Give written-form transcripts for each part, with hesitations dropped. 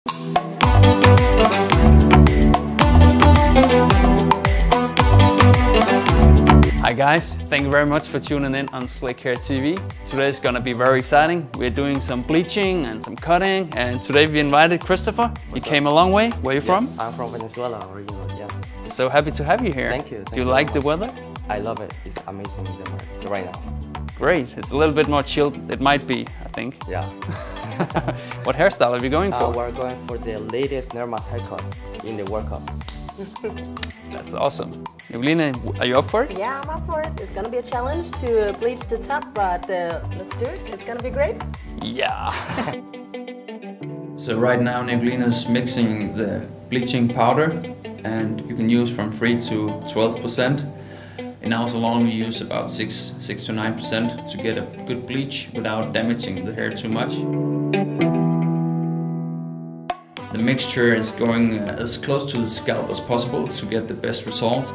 Hi guys, thank you very much for tuning in on Slikhaar TV. Today is gonna be very exciting. We're doing some bleaching and some cutting, and today we invited Christopher. You came a long way. Where are you from? I'm from Venezuela originally, yeah. So happy to have you here. Thank you. Do you like the weather? I love it. It's amazing in Denmark right now. Great. It's a little bit more chilled. It might be, I think. Yeah. What hairstyle are we going for? We're going for the latest Neymar haircut in the World Cup. That's awesome. Evelina, are you up for it? Yeah, I'm up for it. It's gonna be a challenge to bleach the top, but let's do it. It's gonna be great. Yeah. So right now Evelina's mixing the bleaching powder, and you can use from 3 to 12%. In our salon we use about 6 to 9% to get a good bleach without damaging the hair too much. The mixture is going as close to the scalp as possible to get the best result.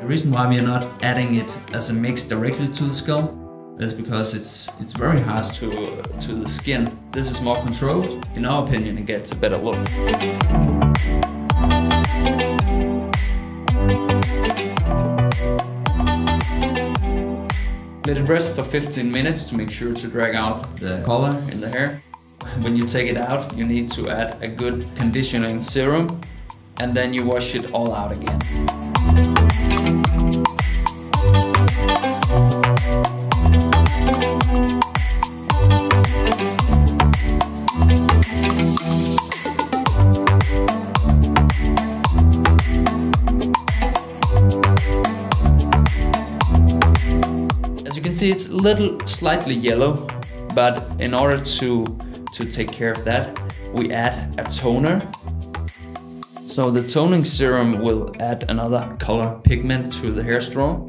The reason why we are not adding it as a mix directly to the scalp is because it's very harsh to the skin. This is more controlled. In our opinion, it gets a better look. Let it rest for 15 minutes to make sure to drag out the color in the hair. When you take it out, you need to add a good conditioning serum, and then you wash it all out again. As you can see, it's a little slightly yellow, but in order to take care of that, we add a toner. So the toning serum will add another color pigment to the hair straw.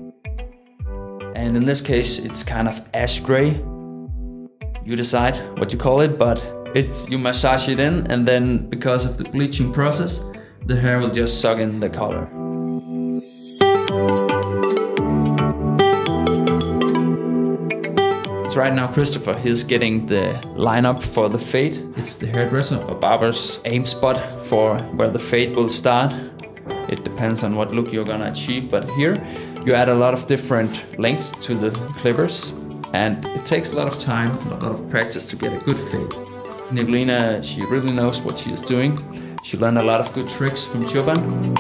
And in this case, it's kind of ash gray. You decide what you call it, but you massage it in, and then because of the bleaching process, the hair will just suck in the color. Right now Christopher, he's getting the lineup for the fade. It's the hairdresser or barber's aim spot for where the fade will start. It depends on what look you're gonna achieve, but here you add a lot of different lengths to the clippers, and it takes a lot of time, a lot of practice to get a good fade. Evelina, she really knows what she is doing. She learned a lot of good tricks from Turban.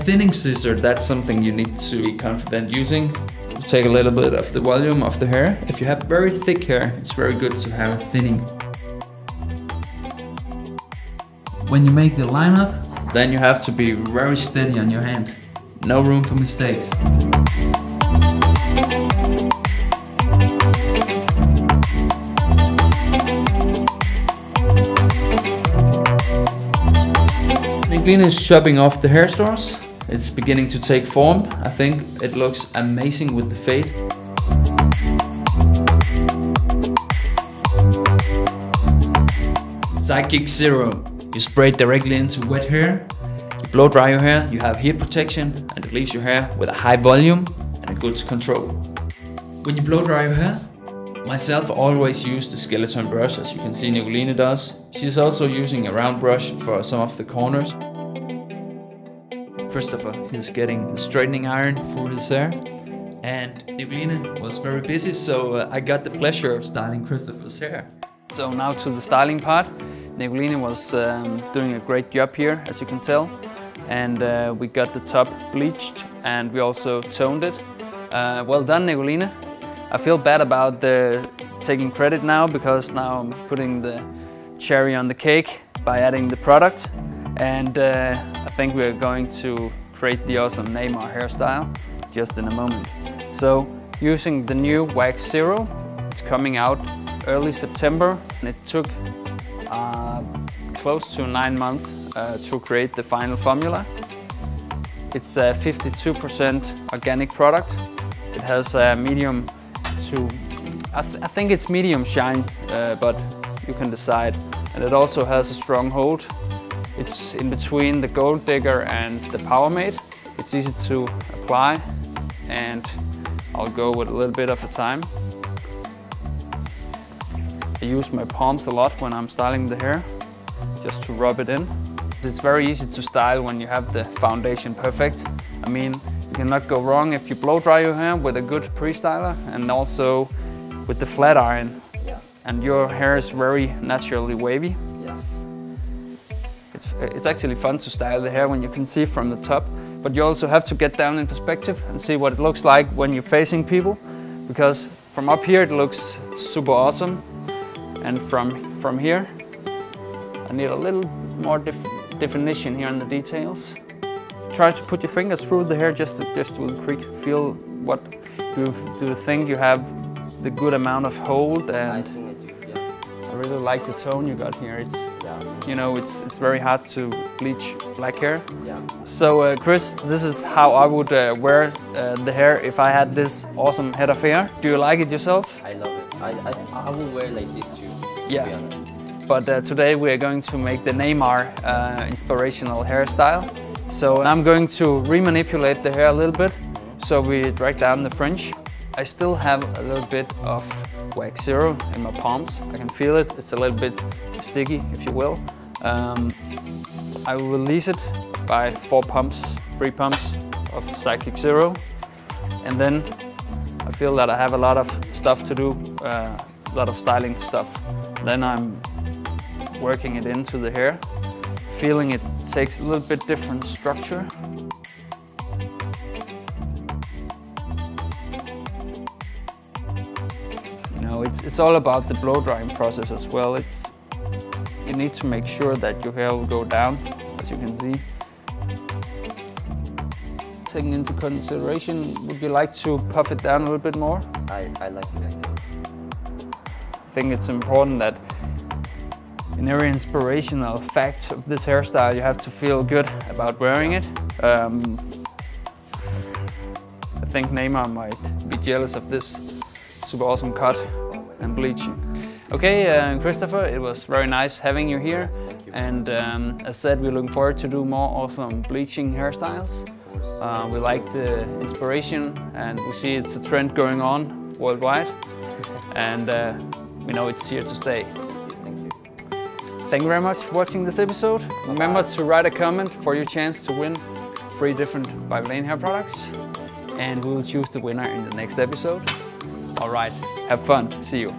Thinning scissor, that's something you need to be confident using. Take a little bit of the volume of the hair. If you have very thick hair, it's very good to have a thinning. When you make the lineup, then you have to be very steady on your hand. No room for mistakes. Evelina is chopping off the hair straws. It's beginning to take form. I think it looks amazing with the fade. SIDEKICK Zero. You spray it directly into wet hair. You blow dry your hair, you have heat protection, and it leaves your hair with a high volume and a good control. When you blow dry your hair, myself always use the skeleton brush, as you can see Evelina does. She's also using a round brush for some of the corners. Christopher is getting the straightening iron through his hair, and Evelina was very busy, so I got the pleasure of styling Christopher's hair. So now to the styling part. Evelina was doing a great job here, as you can tell, and we got the top bleached and we also toned it. Well done, Evelina. I feel bad about taking credit now, because now I'm putting the cherry on the cake by adding the product, and I think we're going to create the awesome Neymar hairstyle just in a moment. So using the new Wax Zero It's coming out early September, and it took close to 9 months to create the final formula. It's a 52% organic product. It has a medium to, I think it's medium shine, but you can decide. And it also has a strong hold. It's in between the Gold Digger and the Power Mate. It's easy to apply, and I'll go with a little bit of a time. I use my palms a lot when I'm styling the hair, just to rub it in. It's very easy to style when you have the foundation perfect. I mean, you cannot go wrong if you blow dry your hair with a good pre-styler, and also with the flat iron. Yeah. And your hair is very naturally wavy. Yeah. It's actually fun to style the hair when you can see from the top, but you also have to get down in perspective and see what it looks like when you're facing people, because from up here it looks super awesome, and from here I need a little more definition here in the details. Try to put your fingers through the hair just to creak. Feel what do you think you have the good amount of hold, and I think I do, yeah. I really like the tone you got here. It's, Yeah. you know, it's very hard to bleach black hair. Yeah. So Chris, this is how I would wear the hair if I had this awesome head of hair. Do you like it yourself? I love it. I will wear like this too, Yeah. to be honest. But today we are going to make the Neymar inspirational hairstyle. So I'm going to remanipulate the hair a little bit. So we drag down the fringe. I still have a little bit of Wax Zero in my palms. I can feel it. It's a little bit sticky, if you will. I will release it by 3 pumps of SIDEKICK Zero. And then I feel that I have a lot of stuff to do, a lot of styling stuff. Then I'm working it into the hair, feeling it takes a little bit different structure. You know, it's all about the blow drying process as well. You need to make sure that your hair will go down, as you can see. Taking into consideration, would you like to puff it down a little bit more? I like it like that. I think it's important that in every inspirational fact of this hairstyle, you have to feel good about wearing it. I think Neymar might be jealous of this super awesome cut and bleaching. Okay, Christopher, it was very nice having you here. Thank you. And as said, we're looking forward to do more awesome bleaching hairstyles. We like the inspiration, and we see it's a trend going on worldwide. And we know it's here to stay. Thank you very much for watching this episode. Remember to write a comment for your chance to win 3 different Vilain hair products, and we will choose the winner in the next episode. Alright, have fun. See you.